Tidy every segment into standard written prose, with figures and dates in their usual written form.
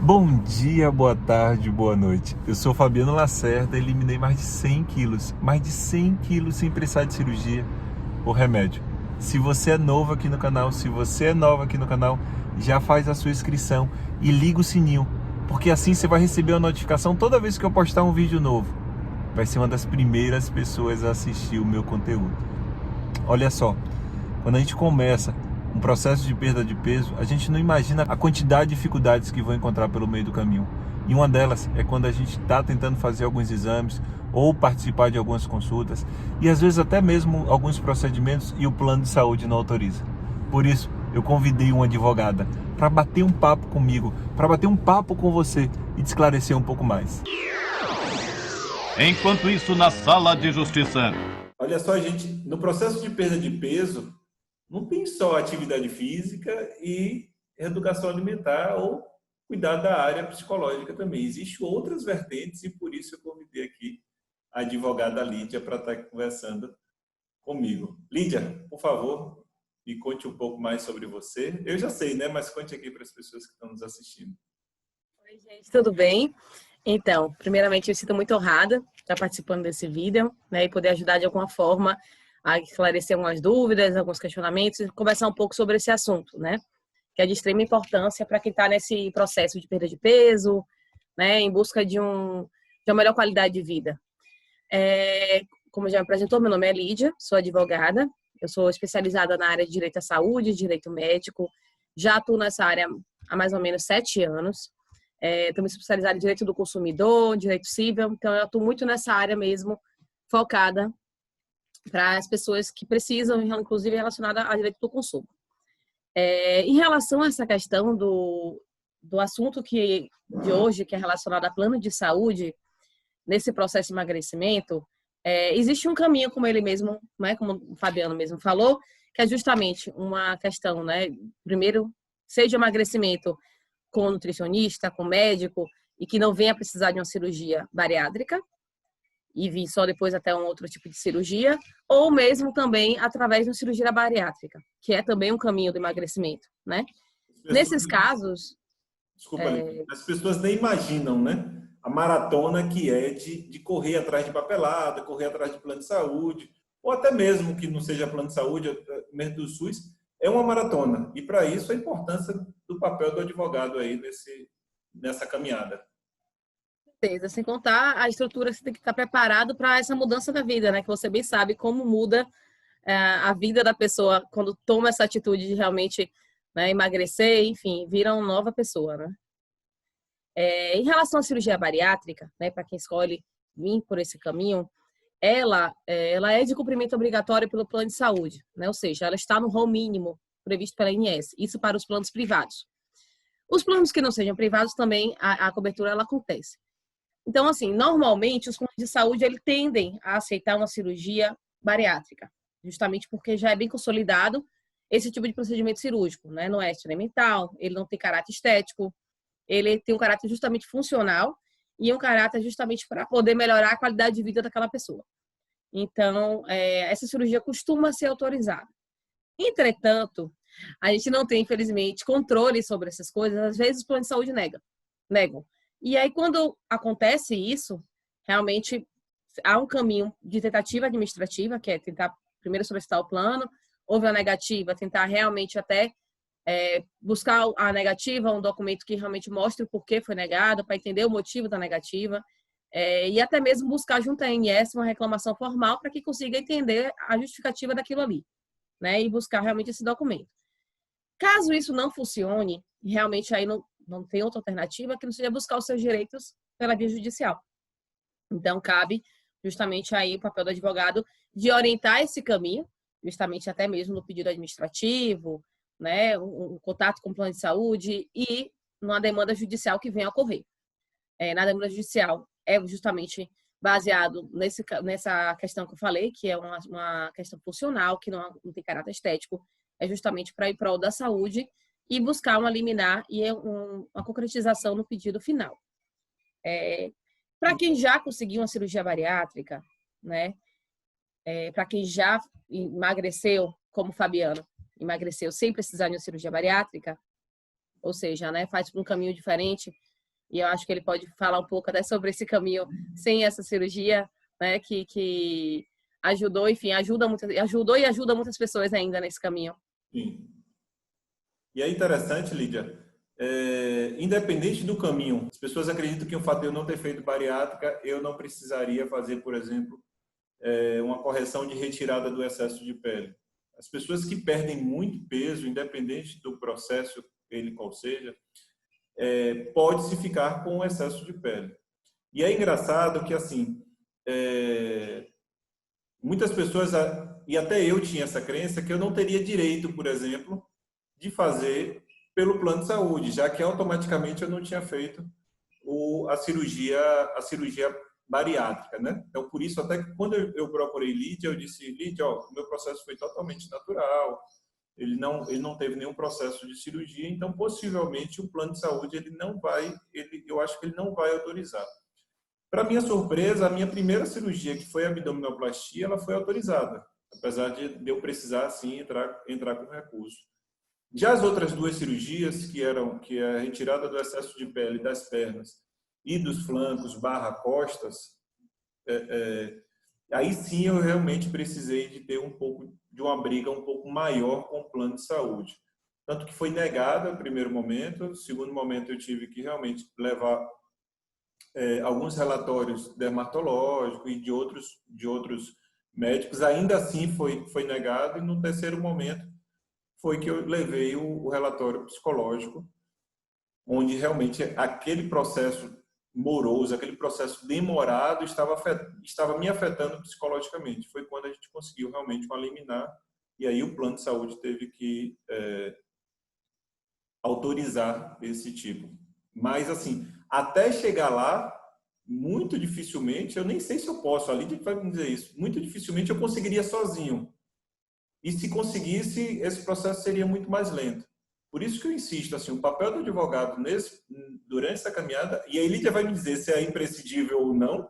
Bom dia, boa tarde, boa noite. Eu sou Fabiano Lacerda, eliminei mais de 100 quilos, sem precisar de cirurgia ou remédio. Se você é novo aqui no canal, se você é nova aqui no canal, já faz a sua inscrição e liga o sininho, porque assim você vai receber uma notificação toda vez que eu postar um vídeo novo. Vai ser uma das primeiras pessoas a assistir o meu conteúdo. Olha só, quando a gente começa um processo de perda de peso, a gente não imagina a quantidade de dificuldades que vão encontrar pelo meio do caminho. E uma delas é quando a gente está tentando fazer alguns exames ou participar de algumas consultas e às vezes até mesmo alguns procedimentos e o plano de saúde não autoriza. Por isso, eu convidei uma advogada para bater um papo comigo, para bater um papo com você e te esclarecer um pouco mais. Enquanto isso, na sala de justiça. Olha só, gente, no processo de perda de peso, não tem só atividade física e reeducação alimentar ou cuidar da área psicológica também. Existem outras vertentes e por isso eu convidei aqui a advogada Lídia para estar conversando comigo. Lídia, por favor, me conte um pouco mais sobre você. Eu já sei, né? Mas conte aqui para as pessoas que estão nos assistindo. Oi, gente, tudo bem? Então, primeiramente, eu sinto muito honrada de estar participando desse vídeo, né, e poder ajudar de alguma forma a esclarecer algumas dúvidas, alguns questionamentos e conversar um pouco sobre esse assunto, né, que é de extrema importância para quem está nesse processo de perda de peso, né, em busca de uma melhor qualidade de vida. Como já me apresentou, meu nome é Lídia, sou advogada, eu sou especializada na área de direito à saúde, direito médico, já atuo nessa área há mais ou menos 7 anos. Estou me especializada em direito do consumidor, direito civil, então eu atuo muito nessa área mesmo, focada para as pessoas que precisam, inclusive relacionada ao direito do consumo. Em relação a essa questão do assunto de hoje, que é relacionado a plano de saúde, nesse processo de emagrecimento, existe um caminho, como ele mesmo, né, como o Fabiano mesmo falou, que é justamente uma questão, né, primeiro, seja emagrecimento com nutricionista, com médico, e que não venha precisar de uma cirurgia bariátrica, e vir só depois até um outro tipo de cirurgia, ou mesmo também através de uma cirurgia bariátrica, que é também um caminho do emagrecimento, né? Nesses casos... Desculpa, Lídia, as pessoas nem imaginam, né? A maratona que é de correr atrás de papelada, correr atrás de plano de saúde, ou até mesmo que não seja plano de saúde, mesmo do SUS, é uma maratona. E para isso a importância do papel do advogado aí nessa caminhada. Certeza, sem contar a estrutura, você tem que estar preparado para essa mudança da vida, né? Que você bem sabe como muda a vida da pessoa quando toma essa atitude de realmente, né, emagrecer, enfim, vira uma nova pessoa, né? Em relação à cirurgia bariátrica, né, para quem escolhe vir por esse caminho, ela é de cumprimento obrigatório pelo plano de saúde, né? Ou seja, ela está no rol mínimo previsto pela ANS, isso para os planos privados. Os planos que não sejam privados também, a cobertura ela acontece. Então, assim, normalmente os planos de saúde eles tendem a aceitar uma cirurgia bariátrica, justamente porque já é bem consolidado esse tipo de procedimento cirúrgico, né? Não é experimental, ele não tem caráter estético, ele tem um caráter justamente funcional e um caráter justamente para poder melhorar a qualidade de vida daquela pessoa. Então, essa cirurgia costuma ser autorizada. Entretanto, a gente não tem, infelizmente, controle sobre essas coisas. Às vezes, os planos de saúde negam. E aí, quando acontece isso, realmente há um caminho de tentativa administrativa, que é tentar primeiro solicitar o plano, houve a negativa, tentar realmente até buscar a negativa, um documento que realmente mostre o porquê foi negado, para entender o motivo da negativa, e até mesmo buscar junto à ANS uma reclamação formal para que consiga entender a justificativa daquilo ali, né, e buscar realmente esse documento. Caso isso não funcione, realmente aí não tem outra alternativa que não seja buscar os seus direitos pela via judicial. Então, cabe justamente aí o papel do advogado de orientar esse caminho, justamente até mesmo no pedido administrativo, né, um contato com o plano de saúde e numa demanda judicial que venha a ocorrer. Na demanda judicial é justamente baseado nessa questão que eu falei, que é uma questão funcional, que não tem caráter estético, é justamente para ir prol da saúde e buscar uma liminar e uma concretização no pedido final. Para quem já conseguiu uma cirurgia bariátrica, né, para quem já emagreceu, como o Fabiano, emagreceu sem precisar de uma cirurgia bariátrica, ou seja, né, faz por um caminho diferente, e eu acho que ele pode falar um pouco até sobre esse caminho sem essa cirurgia, né, que ajudou, enfim, ajudou e ajuda muitas pessoas ainda nesse caminho. Sim. E é interessante, Lídia, independente do caminho, as pessoas acreditam que o fato de eu não ter feito bariátrica, eu não precisaria fazer, por exemplo, uma correção de retirada do excesso de pele. As pessoas que perdem muito peso, independente do processo, ele qual seja, pode-se ficar com excesso de pele. E é engraçado que, assim, muitas pessoas, e até eu tinha essa crença, que eu não teria direito, por exemplo, de fazer pelo plano de saúde, já que automaticamente eu não tinha feito a cirurgia bariátrica, né? Então, por isso, até que quando eu procurei Lídia, eu disse, Lídia, ó, o meu processo foi totalmente natural, ele não teve nenhum processo de cirurgia, então, possivelmente, o plano de saúde, eu acho que ele não vai autorizar. Para minha surpresa, a minha primeira cirurgia, que foi a abdominoplastia, ela foi autorizada, apesar de eu precisar, sim, entrar com recurso. Já as outras duas cirurgias, que é a retirada do excesso de pele das pernas e dos flancos / costas, aí sim eu realmente precisei de ter de uma briga um pouco maior com o plano de saúde. Tanto que foi negada no primeiro momento, no segundo momento eu tive que realmente levar alguns relatórios dermatológicos e de outros médicos, ainda assim foi negado, e no terceiro momento foi que eu levei o relatório psicológico, onde realmente aquele processo moroso, aquele processo demorado estava me afetando psicologicamente. Foi quando a gente conseguiu realmente uma liminar, e aí o plano de saúde teve que autorizar esse tipo. Mas, assim, até chegar lá, muito dificilmente, eu nem sei se eu posso, a Lídia vai me dizer isso, muito dificilmente eu conseguiria sozinho. E se conseguisse, esse processo seria muito mais lento. Por isso que eu insisto, assim, o papel do advogado durante essa caminhada, e a Lídia vai me dizer se é imprescindível ou não,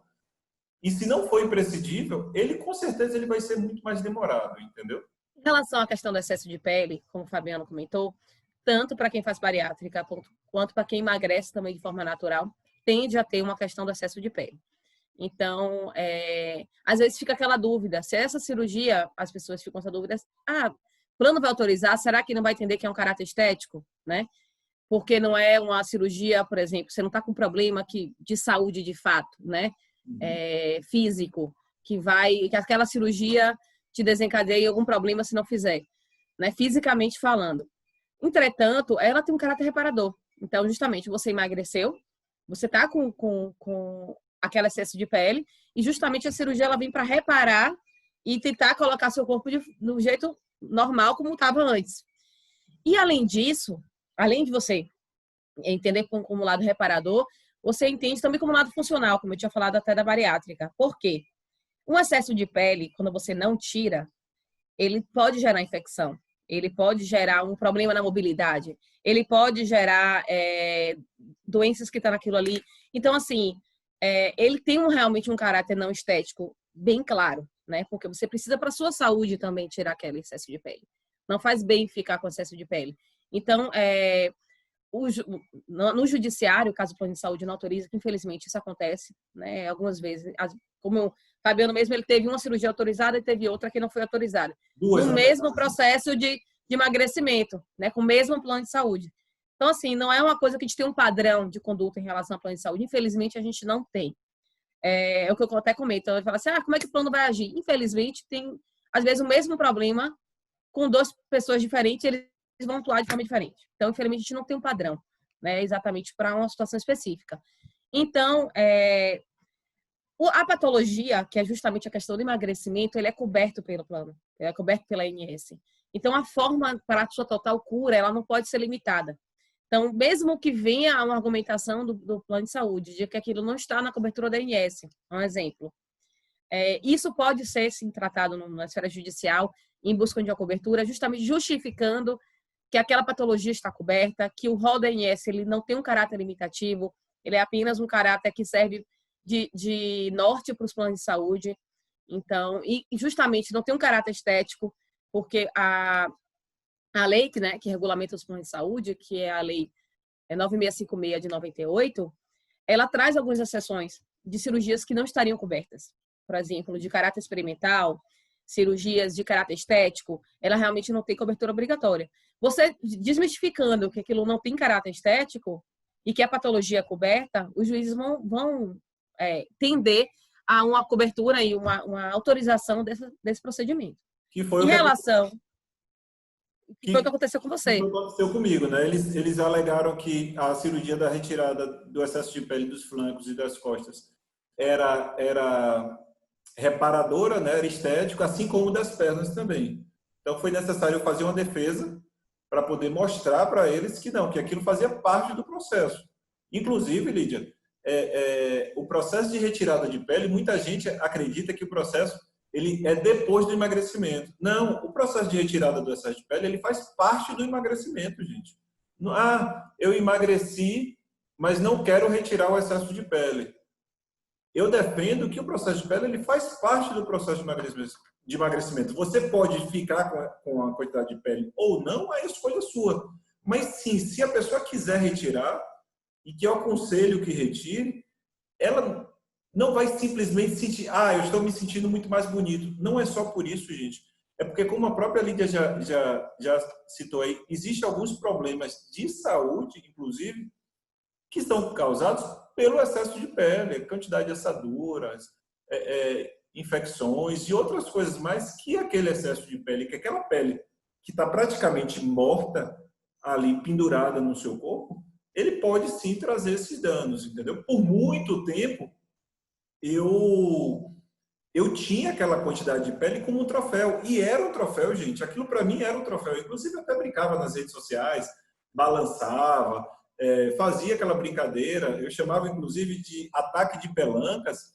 e se não for imprescindível, ele com certeza ele vai ser muito mais demorado, entendeu? Em relação à questão do excesso de pele, como o Fabiano comentou, tanto para quem faz bariátrica quanto para quem emagrece também de forma natural, tende a ter uma questão do excesso de pele. Então, às vezes fica aquela dúvida, se essa cirurgia, as pessoas ficam com essa dúvida, o plano vai autorizar, será que não vai entender que é um caráter estético, né? Porque não é uma cirurgia, por exemplo, você não está com problema de saúde de fato, né? Físico, que aquela cirurgia te desencadeia algum problema se não fizer, né? Fisicamente falando. Entretanto, ela tem um caráter reparador. Então, justamente, você emagreceu, você está com aquele excesso de pele, e justamente a cirurgia ela vem para reparar e tentar colocar seu corpo do jeito normal como estava antes. E além disso, além de você entender como lado reparador, você entende também como lado funcional, como eu tinha falado até da bariátrica. Por quê? Um excesso de pele, quando você não tira, ele pode gerar infecção, ele pode gerar um problema na mobilidade, ele pode gerar doenças que estão naquilo ali. Então, assim, ele tem realmente um caráter não estético bem claro, né? Porque você precisa para a sua saúde também tirar aquele excesso de pele. Não faz bem ficar com excesso de pele. Então, no judiciário, caso o plano de saúde não autoriza, que infelizmente isso acontece, né? Algumas vezes, como o Fabiano mesmo, ele teve uma cirurgia autorizada e teve outra que não foi autorizada. No mesmo processo de emagrecimento, né? Com o mesmo plano de saúde. Então, assim, não é uma coisa que a gente tem um padrão de conduta em relação ao plano de saúde. Infelizmente, a gente não tem. É o que eu até comento. Então, eu falo assim, como é que o plano vai agir? Infelizmente, tem, às vezes, o mesmo problema com duas pessoas diferentes, eles vão atuar de forma diferente. Então, infelizmente, a gente não tem um padrão, né? Exatamente para uma situação específica. Então, a patologia, que é justamente a questão do emagrecimento, ele é coberto pelo plano, ele é coberto pela ANS. Então, a forma para a sua total cura, ela não pode ser limitada. Então, mesmo que venha uma argumentação do plano de saúde de que aquilo não está na cobertura da ANS, um exemplo, isso pode ser, sim, tratado na esfera judicial em busca de uma cobertura, justamente justificando que aquela patologia está coberta, que o rol da ANS ele não tem um caráter limitativo, ele é apenas um caráter que serve de norte para os planos de saúde. Então, e justamente não tem um caráter estético, porque a lei que regulamenta os planos de saúde, que é a lei 9656 de 98, ela traz algumas exceções de cirurgias que não estariam cobertas. Por exemplo, de caráter experimental, cirurgias de caráter estético, ela realmente não tem cobertura obrigatória. Você desmistificando que aquilo não tem caráter estético e que a patologia é coberta, os juízes vão tender a uma cobertura e uma autorização desse procedimento. Que foi Em o que relação... que, Foi o que aconteceu com que você. aconteceu comigo, né? Eles alegaram que a cirurgia da retirada do excesso de pele dos flancos e das costas era reparadora, né? Era estético, assim como das pernas também. Então foi necessário fazer uma defesa para poder mostrar para eles que não, que aquilo fazia parte do processo. Inclusive, Lídia, o processo de retirada de pele, muita gente acredita que o processo ele é depois do emagrecimento. Não, o processo de retirada do excesso de pele, ele faz parte do emagrecimento, gente. Eu emagreci, mas não quero retirar o excesso de pele. Eu defendo que o processo de pele ele faz parte do processo de emagrecimento. Você pode ficar com a quantidade de pele ou não, é escolha sua. Mas sim, se a pessoa quiser retirar, e que eu aconselho que retire, ela não vai simplesmente sentir, eu estou me sentindo muito mais bonito. Não é só por isso, gente. É porque, como a própria Lídia já citou aí, existem alguns problemas de saúde, inclusive, que são causados pelo excesso de pele, quantidade de assaduras, infecções e outras coisas mais que aquele excesso de pele, que aquela pele que está praticamente morta ali, pendurada no seu corpo, ele pode sim trazer esses danos, entendeu? Por muito tempo, eu tinha aquela quantidade de pele como um troféu. E era um troféu, gente. Aquilo para mim era um troféu. Inclusive, eu até brincava nas redes sociais, balançava, fazia aquela brincadeira. Eu chamava, inclusive, de ataque de pelancas.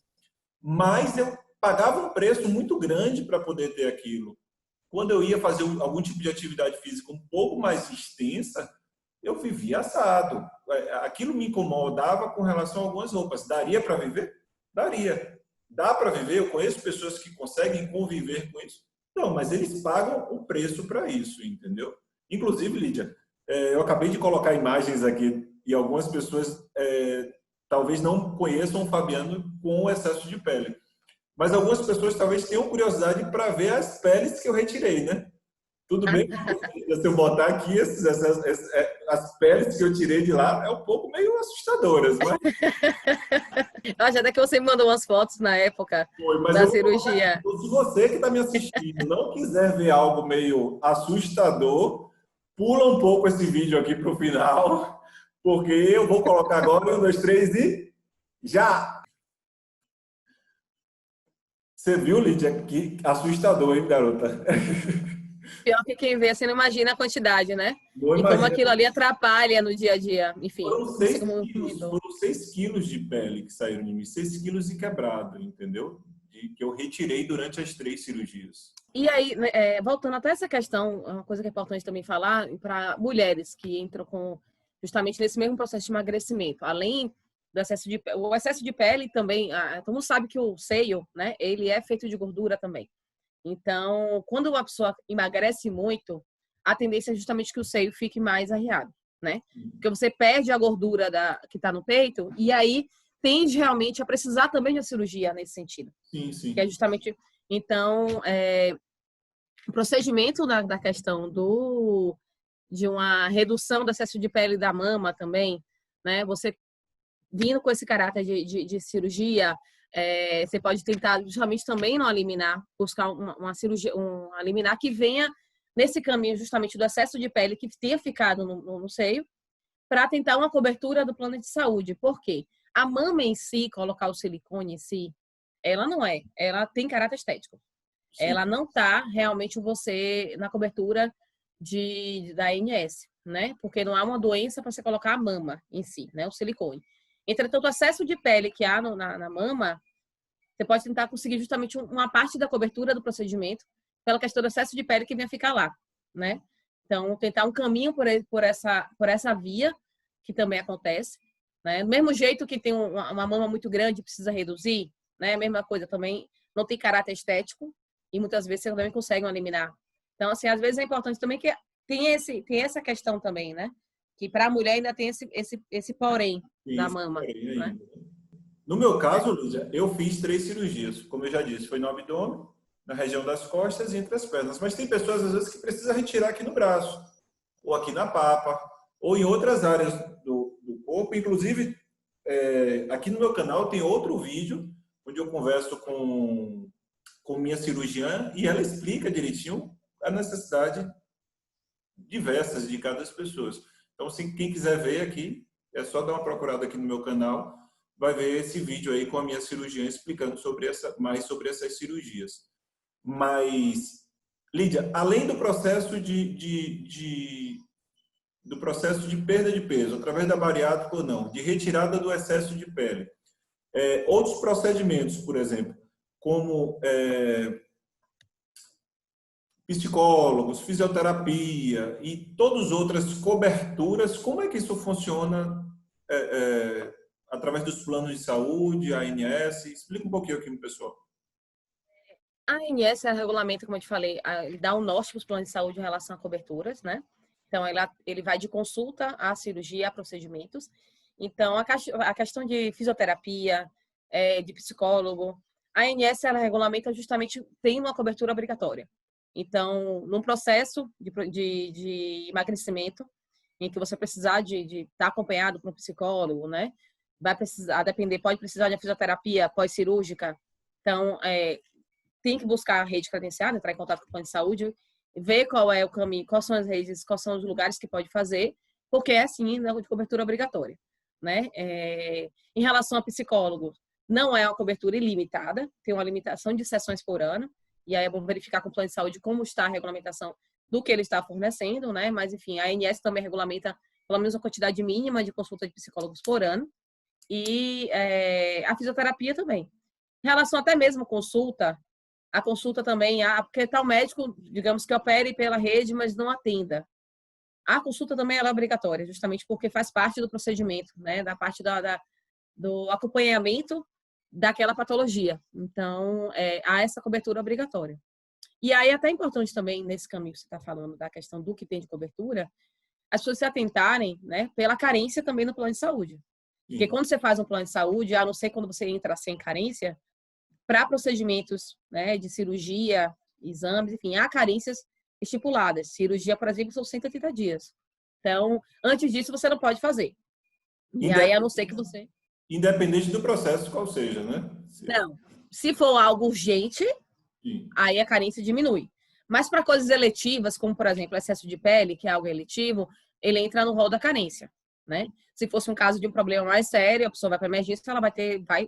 Mas eu pagava um preço muito grande para poder ter aquilo. Quando eu ia fazer algum tipo de atividade física um pouco mais extensa, eu vivia assado. Aquilo me incomodava com relação a algumas roupas. Daria para viver? Daria. Dá para viver? Eu conheço pessoas que conseguem conviver com isso. Não, mas eles pagam o preço para isso, entendeu? Inclusive, Lídia, eu acabei de colocar imagens aqui e algumas pessoas talvez não conheçam o Fabiano com excesso de pele. Mas algumas pessoas talvez tenham curiosidade para ver as peles que eu retirei, né? Tudo bem? Se eu botar aqui as peles que eu tirei de lá, é um pouco meio assustadoras, mas... Até que você me mandou umas fotos na época da cirurgia. Se você que está me assistindo não quiser ver algo meio assustador, pula um pouco esse vídeo aqui para o final, porque eu vou colocar agora 1, 2, 3 e já! Você viu, Lídia? Que assustador, hein, garota? Pior que quem vê, você não imagina a quantidade, né? Não e imagina. Como aquilo ali atrapalha no dia a dia. Enfim, foram 6 quilos de pele que saíram de mim, 6 quilos e quebrado, entendeu? Que eu retirei durante as 3 cirurgias. E aí, voltando até essa questão, uma coisa que é importante também falar para mulheres que entram justamente nesse mesmo processo de emagrecimento, além do excesso de pele, o excesso de pele também, todo mundo sabe que o seio, né, ele é feito de gordura também. Então, quando uma pessoa emagrece muito, a tendência é justamente que o seio fique mais arriado, né? Porque você perde a gordura que está no peito e aí tende realmente a precisar também de uma cirurgia nesse sentido. Sim, sim. Que é justamente... Então, o procedimento da questão de uma redução do excesso de pele da mama também, né? Você vindo com esse caráter de cirurgia, você pode tentar justamente também não eliminar, buscar uma cirurgia, uma liminar que venha nesse caminho justamente do excesso de pele que tenha ficado no seio, para tentar uma cobertura do plano de saúde. Por quê? A mama em si, colocar o silicone em si, ela tem caráter estético. Sim. Ela não está realmente você na cobertura da ANS, né? Porque não há uma doença para você colocar a mama em si, né? O silicone. Entretanto, o excesso de pele que há na mama, você pode tentar conseguir justamente uma parte da cobertura do procedimento pela questão do excesso de pele que venha ficar lá, né? Então, tentar um caminho por essa via, que também acontece, né? Do mesmo jeito que tem uma mama muito grande e precisa reduzir, né? A mesma coisa também, não tem caráter estético e muitas vezes você também consegue eliminar. Então, assim, às vezes é importante também que tem essa questão também, né? Que para a mulher ainda tem esse porém da Isso, mama, porém, né? ainda. No meu caso, Lúcia, eu fiz 3 cirurgias. Como eu já disse, foi no abdômen, na região das costas e entre as pernas. Mas tem pessoas, às vezes, que precisam retirar aqui no braço, ou aqui na papa, ou em outras áreas do corpo. Inclusive, aqui no meu canal tem outro vídeo onde eu converso com minha cirurgiã e ela explica direitinho a necessidade diversas de cada pessoa. Então, se quem quiser ver aqui, é só dar uma procurada aqui no meu canal, vai ver esse vídeo aí com a minha cirurgiã explicando mais sobre essas cirurgias. Mas, Lídia, além do processo do processo de perda de peso, através da bariátrica ou não, de retirada do excesso de pele, outros procedimentos, por exemplo, como psicólogos, fisioterapia e todas as outras coberturas, como é que isso funciona através dos planos de saúde, a ANS? Explica um pouquinho aqui, pessoal. A ANS é o regulamento, como eu te falei, ele dá um norte para os planos de saúde em relação a coberturas, né? Então, ele vai de consulta à cirurgia, a procedimentos. Então, a questão de fisioterapia, de psicólogo, a ANS, ela regulamenta justamente, tem uma cobertura obrigatória. Então, num processo de emagrecimento, em que você precisar de estar acompanhado por um psicólogo, né? Vai precisar, pode precisar de uma fisioterapia pós-cirúrgica. Então, tem que buscar a rede credenciada, entrar em contato com o plano de saúde, ver qual é o caminho, quais são as redes, quais são os lugares que pode fazer, porque é assim, né, de cobertura obrigatória, né? Em relação a psicólogo, não é uma cobertura ilimitada, tem uma limitação de sessões por ano, e aí é bom verificar com o plano de saúde como está a regulamentação do que ele está fornecendo, né? Mas, enfim, a ANS também regulamenta pelo menos uma quantidade mínima de consulta de psicólogos por ano, e a fisioterapia também. Em relação até mesmo à consulta, a consulta também, porque tal médico, digamos que opere pela rede, mas não atenda. A consulta também ela é obrigatória, justamente porque faz parte do procedimento, né? Da parte do acompanhamento daquela patologia. Então, há essa cobertura obrigatória. E aí, até importante também, nesse caminho que você está falando, da questão do que tem de cobertura, as pessoas se atentarem, né, pela carência também no plano de saúde. Porque quando você faz um plano de saúde, a não ser quando você entra sem carência, para procedimentos, né, de cirurgia, exames, enfim, há carências estipuladas. Cirurgia, por exemplo, são 180 dias. Então, antes disso, você não pode fazer. E aí, a não ser que você... Independente do processo qual seja, né? Não. Se for algo urgente, Sim. aí a carência diminui. Mas para coisas eletivas, como, por exemplo, excesso de pele, que é algo eletivo, ele entra no rol da carência, né? Se fosse um caso de um problema mais sério, a pessoa vai para emergência, ela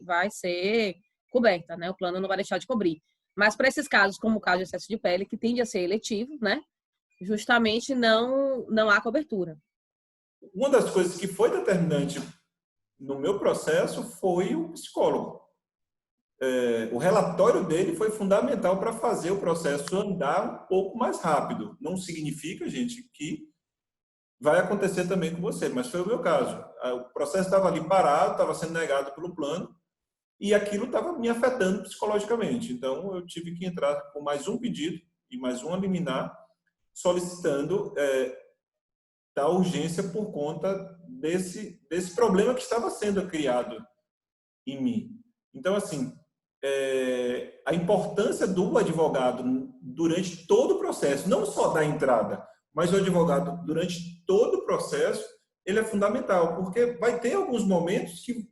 vai ser coberta, né? O plano não vai deixar de cobrir. Mas para esses casos, como o caso de excesso de pele, que tende a ser eletivo, né? Justamente não há cobertura. Uma das coisas que foi determinante no meu processo foi o psicólogo. O relatório dele foi fundamental para fazer o processo andar um pouco mais rápido. Não significa, gente, que vai acontecer também com você, mas foi o meu caso. O processo estava ali parado, estava sendo negado pelo plano, e aquilo estava me afetando psicologicamente. Então, eu tive que entrar com mais um pedido e mais um liminar, solicitando da urgência por conta desse problema que estava sendo criado em mim. Então, assim, a importância do advogado durante todo o processo, não só da entrada, mas o advogado durante todo o processo, ele é fundamental, porque vai ter alguns momentos que,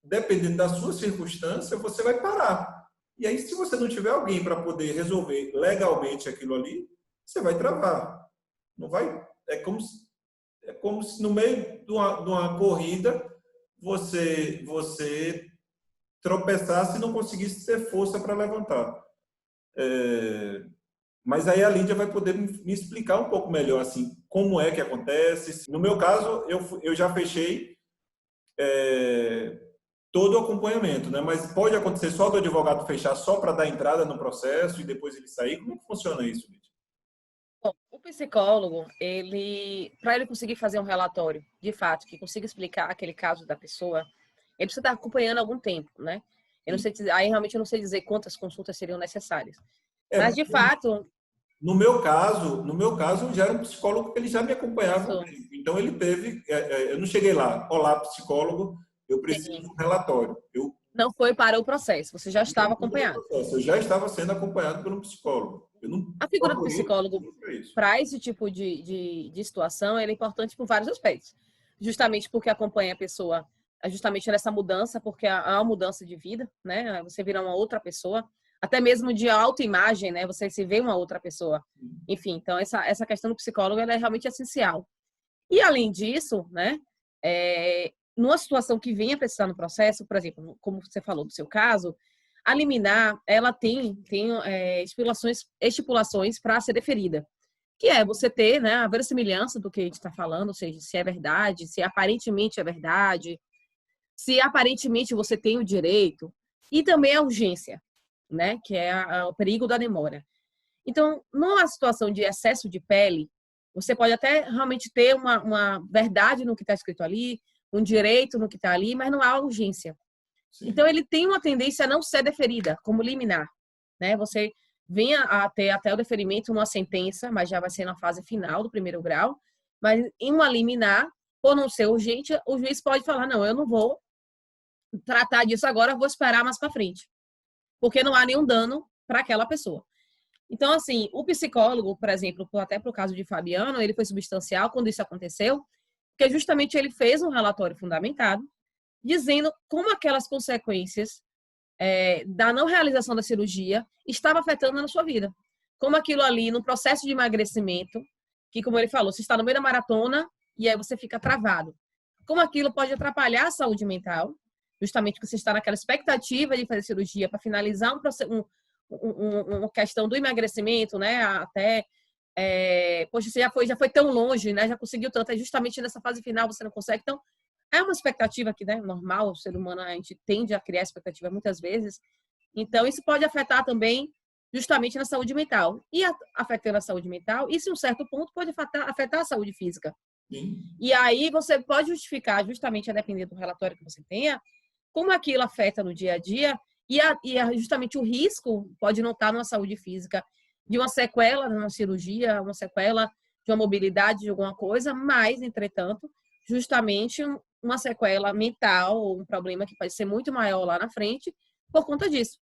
dependendo da sua circunstância, você vai parar. E aí, se você não tiver alguém para poder resolver legalmente aquilo ali, você vai travar. Não vai. É como se no meio de uma corrida você tropeçasse e não conseguisse ter força para levantar. Mas aí a Lídia vai poder me explicar um pouco melhor assim como é que acontece. No meu caso, eu já fechei todo o acompanhamento, né? Mas pode acontecer só do advogado fechar só para dar entrada no processo e depois ele sair? Como é que funciona isso, Lídia? Bom, o psicólogo, para ele conseguir fazer um relatório, de fato, que consiga explicar aquele caso da pessoa, ele precisa estar acompanhando há algum tempo, né? Eu não sei dizer, aí realmente eu não sei dizer quantas consultas seriam necessárias. Mas, de fato, No meu caso, eu já era um psicólogo que ele já me acompanhava. Isso. Então, ele teve... eu não cheguei lá, olá, psicólogo, eu preciso de Sim. um relatório. Não foi para o processo, você já estava acompanhado. Eu já estava sendo acompanhado por um psicólogo. Eu não A figura do procurei um psicólogo psicólogo para isso. para esse tipo de situação, ele é importante por vários aspectos. Justamente porque acompanha a pessoa justamente nessa mudança, porque há uma mudança de vida, né? Você vira uma outra pessoa, até mesmo de autoimagem, né? Você se vê uma outra pessoa. Enfim, então essa questão do psicólogo ela é realmente essencial. E além disso, né? Numa situação que venha precisar no processo, por exemplo, como você falou do seu caso, a liminar, ela tem estipulações para ser deferida, que é você ter, né, a verossimilhança do que a gente está falando, ou seja, se é verdade, se aparentemente é verdade, se aparentemente você tem o direito, e também a urgência, né, que é o perigo da demora. Então, numa situação de excesso de pele, você pode até realmente ter uma verdade no que está escrito ali, um direito no que está ali, mas não há urgência. Sim. Então, ele tem uma tendência a não ser deferida, como liminar, né? Você vem a ter até o deferimento uma sentença, mas já vai ser na fase final do primeiro grau, mas em uma liminar, por não ser urgente, o juiz pode falar, não, eu não vou tratar disso agora, vou esperar mais para frente, porque não há nenhum dano para aquela pessoa. Então, assim, o psicólogo, por exemplo, até para o caso de Fabiano, ele foi substancial quando isso aconteceu, porque justamente ele fez um relatório fundamentado, dizendo como aquelas consequências da não realização da cirurgia estava afetando na sua vida. Como aquilo ali, no processo de emagrecimento, que como ele falou, você está no meio da maratona e aí você fica travado. Como aquilo pode atrapalhar a saúde mental, justamente porque você está naquela expectativa de fazer cirurgia para finalizar uma questão do emagrecimento, né? Até, poxa, você já foi tão longe, né? Já conseguiu tanto, é justamente nessa fase final você não consegue. Então, é uma expectativa que, né, normal, o ser humano, a gente tende a criar expectativa muitas vezes. Então, isso pode afetar também justamente na saúde mental. E afetando a saúde mental, isso em um certo ponto pode afetar a saúde física. Sim. E aí você pode justificar, justamente a depender do relatório que você tenha, como aquilo afeta no dia a dia justamente o risco pode não estar na saúde física de uma sequela na cirurgia, uma sequela de uma mobilidade de alguma coisa, mas, entretanto, justamente uma sequela mental ou um problema que pode ser muito maior lá na frente por conta disso.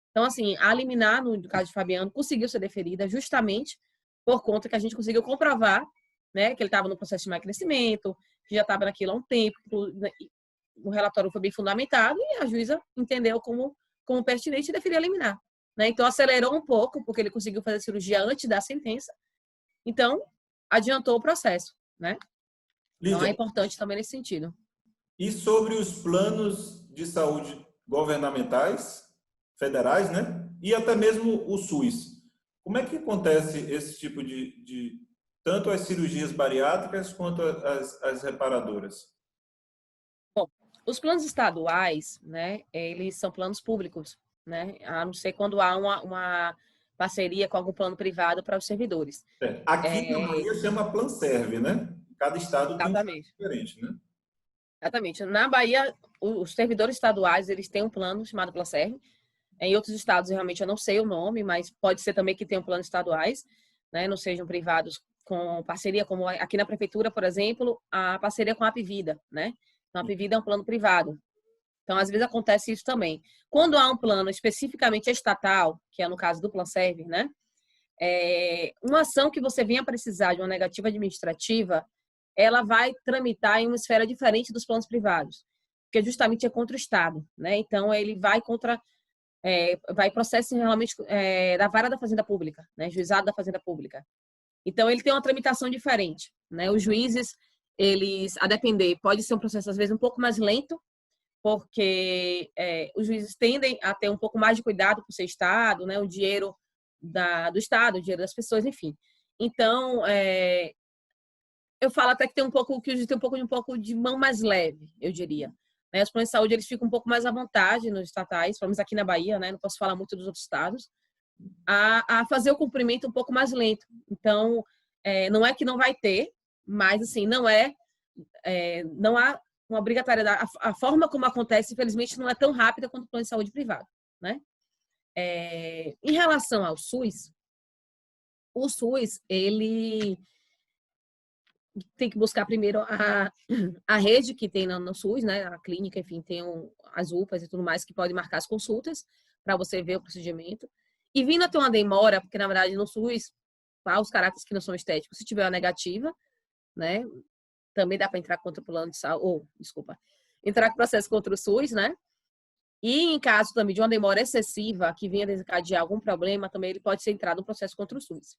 Então, assim, a liminar, no caso de Fabiano, conseguiu ser deferida justamente por conta que a gente conseguiu comprovar, né, que ele estava no processo de emagrecimento, que já estava naquilo há um tempo, o relatório foi bem fundamentado e a juíza entendeu como pertinente e deferiu a liminar. Né? Então, acelerou um pouco, porque ele conseguiu fazer a cirurgia antes da sentença. Então, adiantou o processo. Né? Então, é Lídia, importante também nesse sentido. e sobre os planos de saúde governamentais, federais, né? E até mesmo o SUS. Como é que acontece esse tipo de tanto as cirurgias bariátricas quanto as reparadoras? Bom, os planos estaduais, né, eles são planos públicos, né, a não ser quando há uma parceria com algum plano privado para os servidores. Aqui na Bahia chama Planserve, né? Cada estado tem um plano Exatamente. diferente, né? Exatamente. Na Bahia, os servidores estaduais, eles têm um plano chamado Placerv. Em outros estados, realmente, eu não sei o nome, mas pode ser também que tenham planos estaduais, né? Não sejam privados com parceria, como aqui na prefeitura, por exemplo, a parceria com a Apvida, né? Então, a Apvida é um plano privado. Então, às vezes acontece isso também. Quando há um plano especificamente estatal, que é no caso do Planserv, né? Uma ação que você venha precisar de uma negativa administrativa, ela vai tramitar em uma esfera diferente dos planos privados, porque justamente é contra o Estado, né? Então, ele vai contra, vai processo realmente da vara da Fazenda Pública, né? Juizado da Fazenda Pública. Então, ele tem uma tramitação diferente, né? Os juízes, eles, a depender, pode ser um processo às vezes um pouco mais lento, porque os juízes tendem a ter um pouco mais de cuidado com o seu Estado, né? O dinheiro do Estado, o dinheiro das pessoas, enfim. Então, eu falo até que tem que o juiz tem um pouco de mão mais leve, eu diria. Né? Os planos de saúde, eles ficam um pouco mais à vontade nos estatais, pelo menos aqui na Bahia, né? Não posso falar muito dos outros estados, a fazer o cumprimento um pouco mais lento. Então, não é que não vai ter, mas, assim, não há uma obrigatoriedade. A forma como acontece, infelizmente, não é tão rápida quanto o plano de saúde privado, né? Em relação ao SUS, O SUS, ele tem que buscar primeiro a rede que tem no SUS, né? A clínica, enfim, tem as UPAs e tudo mais que pode marcar as consultas para você ver o procedimento. E vindo a ter uma demora, porque na verdade no SUS, os caracteres que não são estéticos, se tiver uma negativa, né? Também dá para entrar contra o plano de saúde, entrar com processo contra o SUS, né? E em caso também de uma demora excessiva que venha desencadear algum problema, também ele pode ser entrado no processo contra o SUS.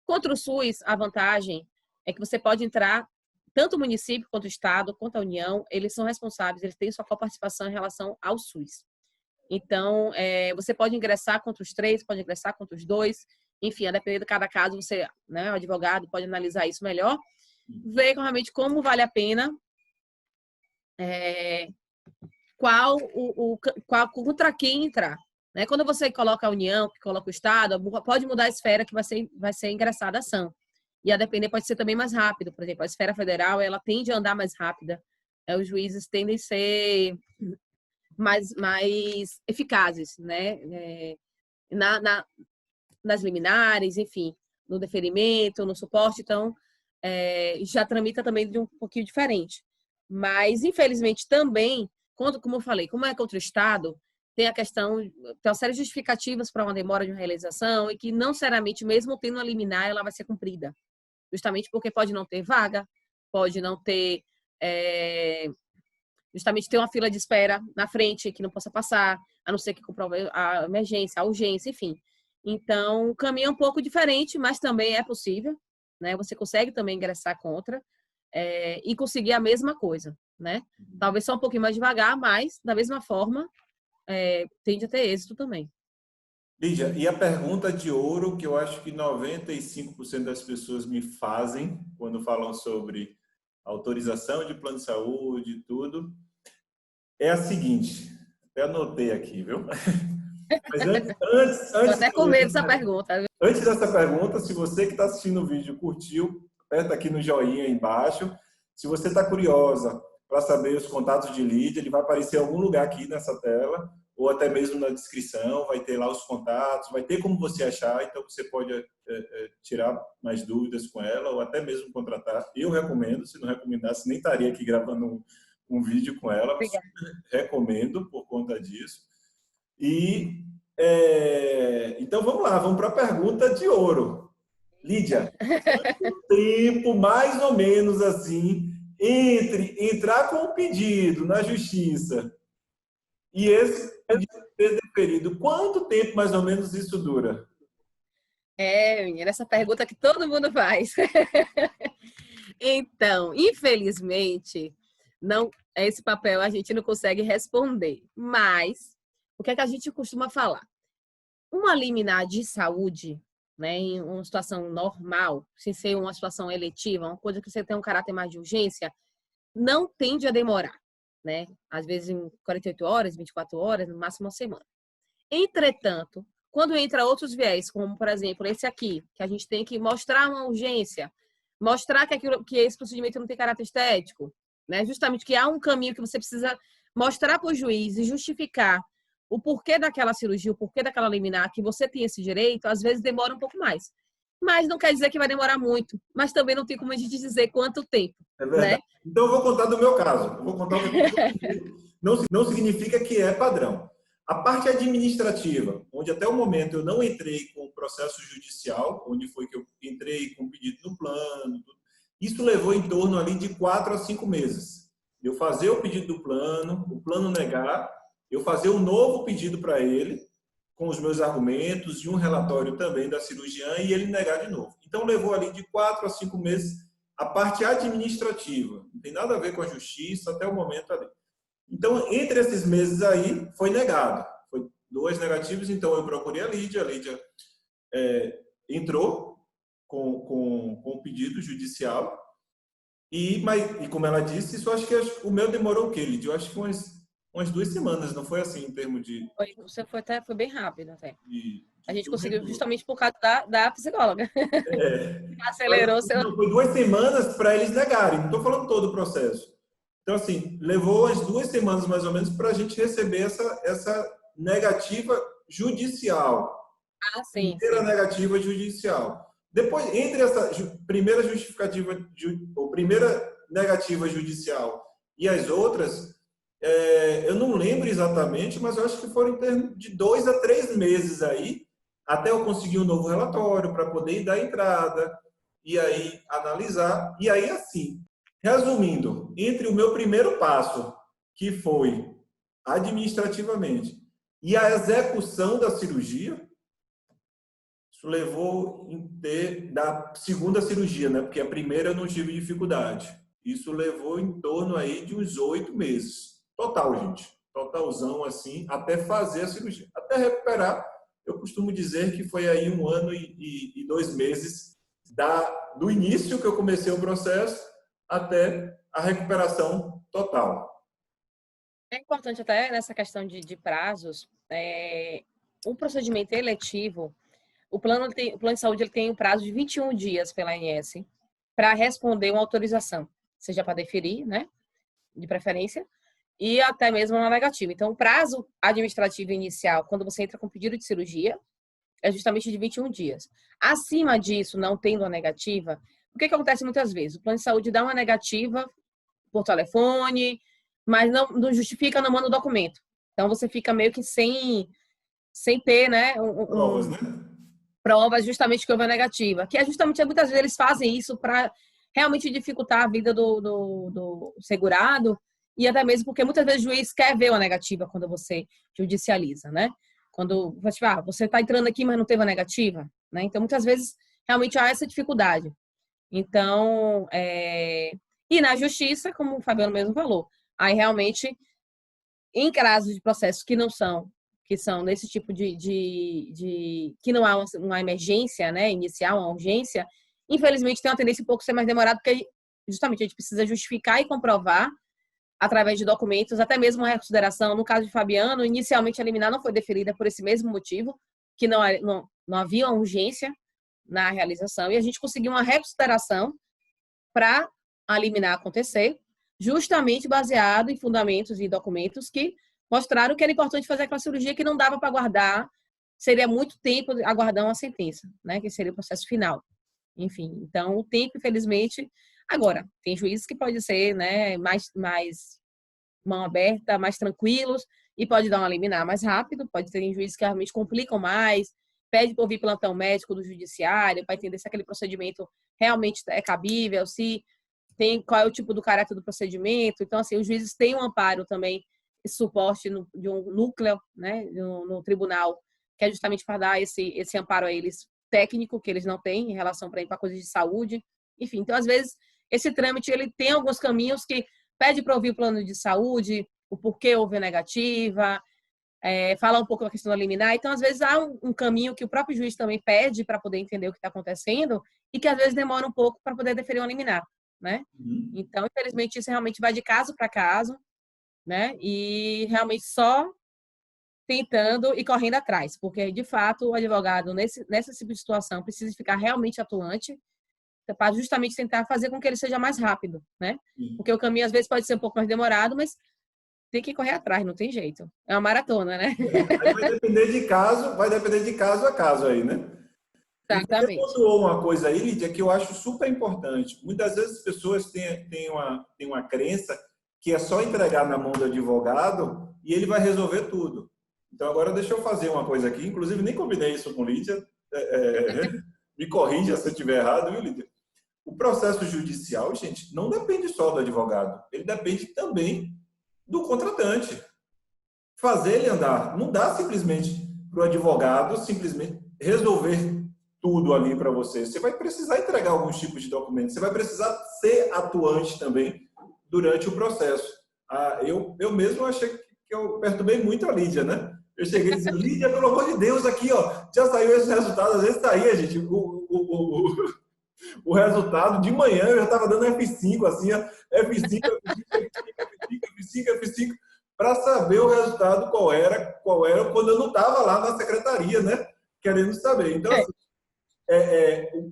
Contra o SUS, a vantagem é que você pode entrar, tanto o município quanto o estado, quanto a União, eles são responsáveis, eles têm sua coparticipação em relação ao SUS. Então, você pode ingressar contra os 3, pode ingressar contra os 2, enfim, a depender de cada caso, você, né, o advogado pode analisar isso melhor, ver realmente como vale a pena, contra quem entrar. Né? Quando você coloca a União, que coloca o Estado, pode mudar a esfera que vai ser ingressada a ação. E a depender pode ser também mais rápido. Por exemplo, a esfera federal, ela tende a andar mais rápida. Os juízes tendem a ser mais eficazes, né? Nas liminares, enfim, no deferimento, no suporte. Então, já tramita também de um pouquinho diferente. Mas, infelizmente, também, como eu falei, como é contra o Estado, tem a questão, tem uma série de justificativas para uma demora de uma realização e que não seriamente, mesmo tendo uma liminar, ela vai ser cumprida. Justamente porque pode não ter vaga, pode não ter, justamente ter uma fila de espera na frente que não possa passar, a não ser que comprove a emergência, a urgência, enfim. Então, o caminho é um pouco diferente, mas também é possível, né? Você consegue também ingressar contra e conseguir a mesma coisa, né? Talvez só um pouquinho mais devagar, mas da mesma forma tende a ter êxito também. Lídia, e a pergunta de ouro que eu acho que 95% das pessoas me fazem quando falam sobre autorização de plano de saúde e tudo, é a seguinte, até anotei aqui, viu? Mas antes até com medo dessa pergunta. Antes dessa pergunta, se você que está assistindo o vídeo curtiu, aperta aqui no joinha aí embaixo. Se você está curiosa para saber os contatos de Lídia, ele vai aparecer em algum lugar aqui nessa tela, ou até mesmo na descrição, vai ter lá os contatos, vai ter como você achar, então você pode tirar mais dúvidas com ela, ou até mesmo contratar. Eu recomendo, se não recomendasse, nem estaria aqui gravando um vídeo com ela. Recomendo por conta disso. E então vamos lá, vamos para a pergunta de ouro. Lídia, quanto tempo mais ou menos assim entre entrar com o pedido na justiça e esse pedido ser deferido? Quanto tempo mais ou menos isso dura? Menina, essa pergunta que todo mundo faz. Então, infelizmente, não, esse papel a gente não consegue responder. Mas, o que é que a gente costuma falar? Uma liminar de saúde, né, em uma situação normal, sem ser uma situação eletiva, uma coisa que você tem um caráter mais de urgência, não tende a demorar, né? Às vezes em 48 horas, 24 horas, no máximo uma semana. Entretanto, quando entra outros viés, como por exemplo esse aqui, que a gente tem que mostrar uma urgência, mostrar que esse procedimento não tem caráter estético, né? Justamente que há um caminho que você precisa mostrar para o juiz e justificar o porquê daquela cirurgia, o porquê daquela liminar, que você tem esse direito, às vezes demora um pouco mais. Mas não quer dizer que vai demorar muito, mas também não tem como a gente dizer quanto tempo. É verdade. Né? Então eu vou contar do meu caso. Eu vou contar o que não significa que é padrão. A parte administrativa, onde até o momento eu não entrei com o processo judicial, onde foi que eu entrei com o pedido no plano, isso levou em torno ali de 4 a 5 meses. Eu fazer o pedido do plano, o plano negar, eu fazer um novo pedido para ele, com os meus argumentos e um relatório também da cirurgiã e ele negar de novo. Então, levou ali de 4 a 5 meses a parte administrativa. Não tem nada a ver com a justiça até o momento ali. Então, entre esses meses aí, foi negado. Foi 2 negativos, então eu procurei a Lídia entrou com o pedido judicial e como ela disse, isso acho que o meu demorou o quê, Lídia? Eu acho que umas 2 semanas, não foi assim em termos de... Você foi bem rápido até. A gente conseguiu justamente por causa da psicóloga. Acelerou seu... Foi 2 semanas para eles negarem, não estou falando todo o processo. Então, assim, levou as 2 semanas mais ou menos para a gente receber essa negativa judicial. Sim. Inteira negativa judicial. Depois, entre essa primeira justificativa, ou primeira negativa judicial e as outras, eu não lembro exatamente, mas eu acho que foram em termos de 2 a 3 meses aí, até eu conseguir um novo relatório para poder dar entrada e aí analisar. E aí, assim, resumindo, entre o meu primeiro passo, que foi administrativamente, e a execução da cirurgia, isso levou da segunda cirurgia, né? Porque a primeira eu não tive dificuldade. Isso levou em torno aí de uns 8 meses. Total, gente. Totalzão, assim, até fazer a cirurgia. Até recuperar, eu costumo dizer que foi aí 1 ano e 2 meses do início que eu comecei o processo até a recuperação total. É importante até nessa questão de prazos, o procedimento eletivo, o plano de saúde ele tem um prazo de 21 dias pela ANS para responder uma autorização, seja para deferir, né, de preferência, e até mesmo uma negativa. Então, o prazo administrativo inicial, quando você entra com pedido de cirurgia, é justamente de 21 dias. Acima disso, não tendo a negativa, o que acontece muitas vezes? O plano de saúde dá uma negativa por telefone, mas não justifica, não manda o documento. Então, você fica meio que sem ter, né, Provas, né? provas justamente que houve a negativa. Que é justamente, muitas vezes, eles fazem isso para realmente dificultar a vida do segurado, e até mesmo porque muitas vezes o juiz quer ver uma negativa quando você judicializa, né? Quando você está entrando aqui, mas não teve a negativa, né? Então, muitas vezes, realmente há essa dificuldade. Então, e na justiça, como o Fabiano mesmo falou, aí realmente, em casos de processos que são nesse tipo que não há uma emergência, né, inicial, uma urgência, infelizmente tem uma tendência um pouco a ser mais demorado, porque justamente a gente precisa justificar e comprovar através de documentos, até mesmo uma reconsideração. No caso de Fabiano, inicialmente a liminar não foi deferida por esse mesmo motivo, que não havia uma urgência na realização, e a gente conseguiu uma reconsideração para a liminar acontecer, justamente baseado em fundamentos e documentos que mostraram que era importante fazer aquela cirurgia, que não dava para aguardar, seria muito tempo aguardar uma sentença, né, que seria o processo final. Enfim, então o tempo, infelizmente, agora, tem juízes que pode ser, né, mais mão aberta, mais tranquilos, e pode dar uma liminar mais rápido, pode ter juízes que realmente complicam mais, pede para ouvir plantão médico do judiciário, para entender se aquele procedimento realmente é cabível, qual é o tipo do caráter do procedimento. Então, assim, os juízes têm um amparo também, esse suporte de um núcleo, né, no tribunal, que é justamente para dar esse amparo a eles técnico, que eles não têm em relação para coisas de saúde. Enfim, então, às vezes, esse trâmite ele tem alguns caminhos que pede para ouvir o plano de saúde, o porquê houve a negativa, falar um pouco da questão da liminar. Então, às vezes, há um caminho que o próprio juiz também pede para poder entender o que está acontecendo e que, às vezes, demora um pouco para poder deferir uma liminar, né? Então, infelizmente, isso realmente vai de caso para caso, né? E realmente só tentando e correndo atrás, porque, de fato, o advogado, nessa tipo de situação, precisa ficar realmente atuante para justamente tentar fazer com que ele seja mais rápido, né? Porque o caminho, às vezes, pode ser um pouco mais demorado, mas tem que correr atrás, não tem jeito. É uma maratona, né? Aí vai depender de caso a caso aí, né? Exatamente. Você pontuou uma coisa aí, Lídia, que eu acho super importante. Muitas vezes as pessoas têm uma crença que é só entregar na mão do advogado e ele vai resolver tudo. Então, agora deixa eu fazer uma coisa aqui. Inclusive, nem combinei isso com Lídia. Me corrija se eu estiver errado, viu, Lídia? O processo judicial, gente, não depende só do advogado. Ele depende também do contratante. Fazer ele andar. Não dá simplesmente para o advogado simplesmente resolver tudo ali para você. Você vai precisar entregar alguns tipos de documentos. Você vai precisar ser atuante também durante o processo. Eu mesmo achei que eu perturbei muito a Lídia, né? Eu cheguei e disse, Lídia, pelo amor de Deus, aqui, ó, já saiu esse resultado. Às vezes saía, gente, o resultado de manhã, eu já estava dando F5, assim, ó, F5, F5, para saber o resultado qual era quando eu não estava lá na secretaria, né? Querendo saber. Então, assim,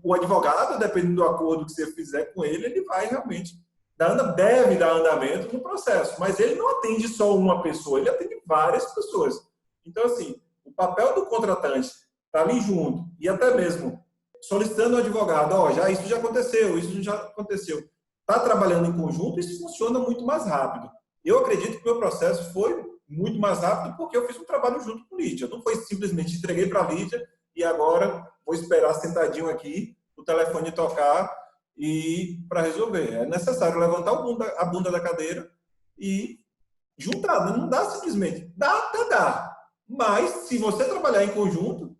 o advogado, dependendo do acordo que você fizer com ele, ele vai realmente deve dar andamento no processo, mas ele não atende só uma pessoa, ele atende várias pessoas. Então, assim, o papel do contratante está ali junto e até mesmo solicitando ao advogado, isso já aconteceu, isso já aconteceu. Está trabalhando em conjunto, isso funciona muito mais rápido. Eu acredito que o meu processo foi muito mais rápido porque eu fiz um trabalho junto com a Lídia. Não foi simplesmente entreguei para a Lídia e agora vou esperar sentadinho aqui, o telefone tocar e para resolver. É necessário levantar a bunda da cadeira e juntar. Não dá simplesmente. Dá, até dá. Mas se você trabalhar em conjunto,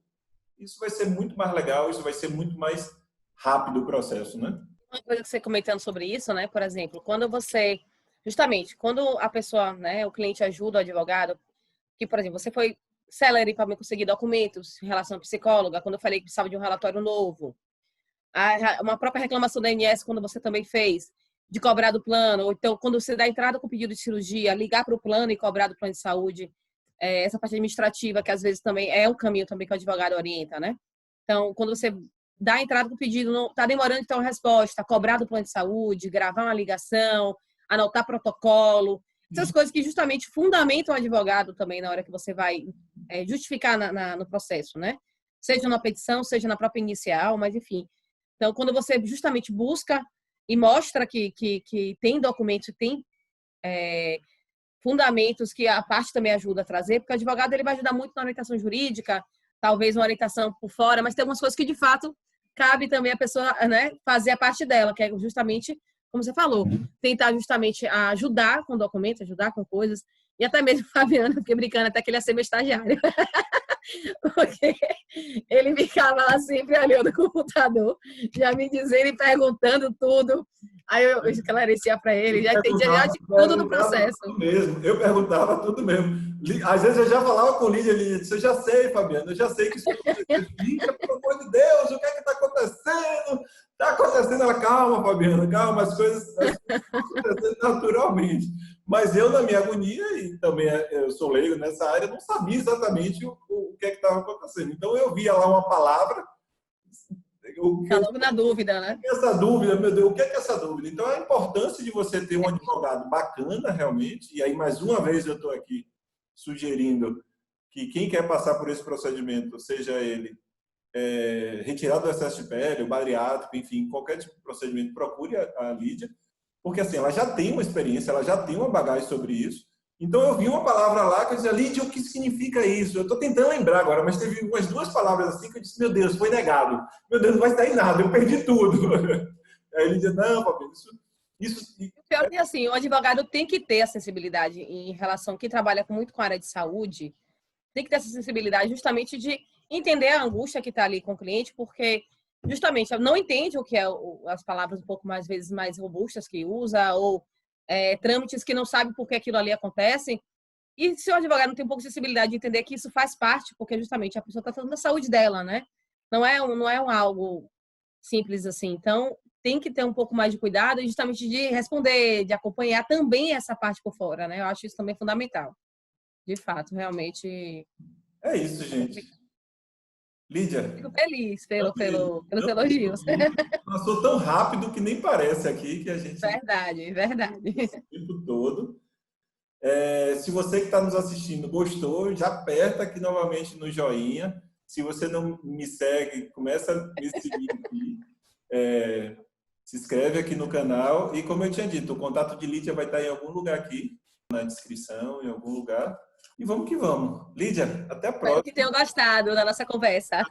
isso vai ser muito mais legal, isso vai ser muito mais rápido o processo, né? Uma coisa que você comentando sobre isso, né? Por exemplo, quando você... Justamente, quando a pessoa, né, o cliente ajuda o advogado, que, por exemplo, você foi célere para me conseguir documentos em relação à psicóloga, quando eu falei que precisava de um relatório novo, uma própria reclamação da ANS, quando você também fez, de cobrar do plano, ou então, quando você dá entrada com pedido de cirurgia, ligar para o plano e cobrar do plano de saúde, essa parte administrativa, que às vezes também é um caminho também que o advogado orienta, né? Então, quando você dá entrada com o pedido, não está demorando então a resposta, cobrar do plano de saúde, gravar uma ligação, anotar protocolo, essas coisas que justamente fundamentam o advogado também na hora que você vai justificar no processo, né? Seja na petição, seja na própria inicial, mas enfim. Então, quando você justamente busca e mostra que tem documentos, tem fundamentos que a parte também ajuda a trazer, porque o advogado ele vai ajudar muito na orientação jurídica, talvez uma orientação por fora, mas tem algumas coisas que de fato cabe também a pessoa, né, fazer a parte dela, que é justamente, como você falou, tentar justamente ajudar com documentos, ajudar com coisas, e até mesmo Fabiana, fiquei brincando até que ele ia ser meu estagiário. Porque ele ficava lá sempre olhando o computador, já me dizendo e perguntando tudo. Aí eu esclarecia para ele, já entendia de tudo no processo. Tudo mesmo. Eu perguntava tudo mesmo. Às vezes eu já falava com o Lídia, ele disse, eu já sei, Fabiana, eu já sei que isso aconteceu. Lídia, pelo amor de Deus, o que é que está acontecendo? Está acontecendo, ela, calma, Fabiana, calma, as coisas estão acontecendo naturalmente. Mas eu, na minha agonia, e também eu sou leigo nessa área, não sabia exatamente o que é que estava acontecendo. Então, eu via lá uma palavra... Fica na dúvida, né? Essa dúvida, meu Deus, o que é essa dúvida? Então, a importância de você ter um advogado bacana, realmente, e aí, mais uma vez, eu estou aqui sugerindo que quem quer passar por esse procedimento, seja ele retirado do excesso de pele, o bariátrico, enfim, qualquer tipo de procedimento, procure a Lídia, porque assim, ela já tem uma experiência, ela já tem uma bagagem sobre isso. Então eu vi uma palavra lá que eu dizia, Lídia, o que significa isso? Eu estou tentando lembrar agora, mas teve umas duas palavras assim que eu disse, meu Deus, foi negado. Meu Deus, não vai sair nada, eu perdi tudo. Aí a Lídia, não, Fabio, isso... Pior que assim, o advogado tem que ter a sensibilidade em relação, quem trabalha muito com a área de saúde, tem que ter essa sensibilidade justamente de entender a angústia que está ali com o cliente, porque justamente não entende o que é as palavras um pouco mais vezes mais robustas que usa, ou trâmites que não sabe por que aquilo ali acontece. E se o advogado não tem um pouco de sensibilidade de entender que isso faz parte, porque justamente a pessoa está falando da saúde dela, né? Não é algo simples assim. Então, tem que ter um pouco mais de cuidado, justamente de responder, de acompanhar também essa parte por fora, né? Eu acho isso também fundamental. De fato, realmente... É isso, gente. Lídia. Fico feliz pelos elogios. Passou tão rápido que nem parece aqui que a gente... Verdade. O tempo todo. Se você que está nos assistindo gostou, já aperta aqui novamente no joinha. Se você não me segue, começa a me seguir aqui. Se inscreve aqui no canal. E como eu tinha dito, o contato de Lídia vai estar em algum lugar aqui, na descrição, em algum lugar. E vamos que vamos. Lídia, até a próxima. Espero que tenham gostado da nossa conversa.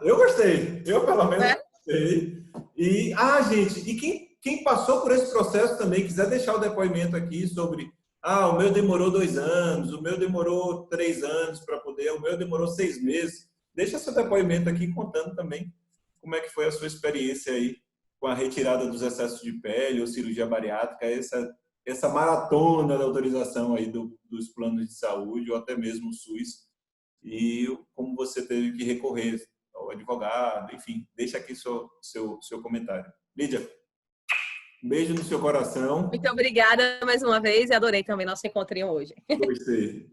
Eu gostei. Eu, pelo menos, gostei. E, gente, e quem passou por esse processo também, quiser deixar o depoimento aqui sobre o meu demorou 2 anos, o meu demorou 3 anos para poder, o meu demorou 6 meses. Deixa seu depoimento aqui contando também como é que foi a sua experiência aí com a retirada dos excessos de pele ou cirurgia bariátrica, essa maratona da autorização aí dos planos de saúde ou até mesmo o SUS, e como você teve que recorrer ao advogado, enfim, deixa aqui seu comentário. Lídia, um beijo no seu coração. Muito obrigada mais uma vez e adorei também nosso encontrinho hoje. Gostei.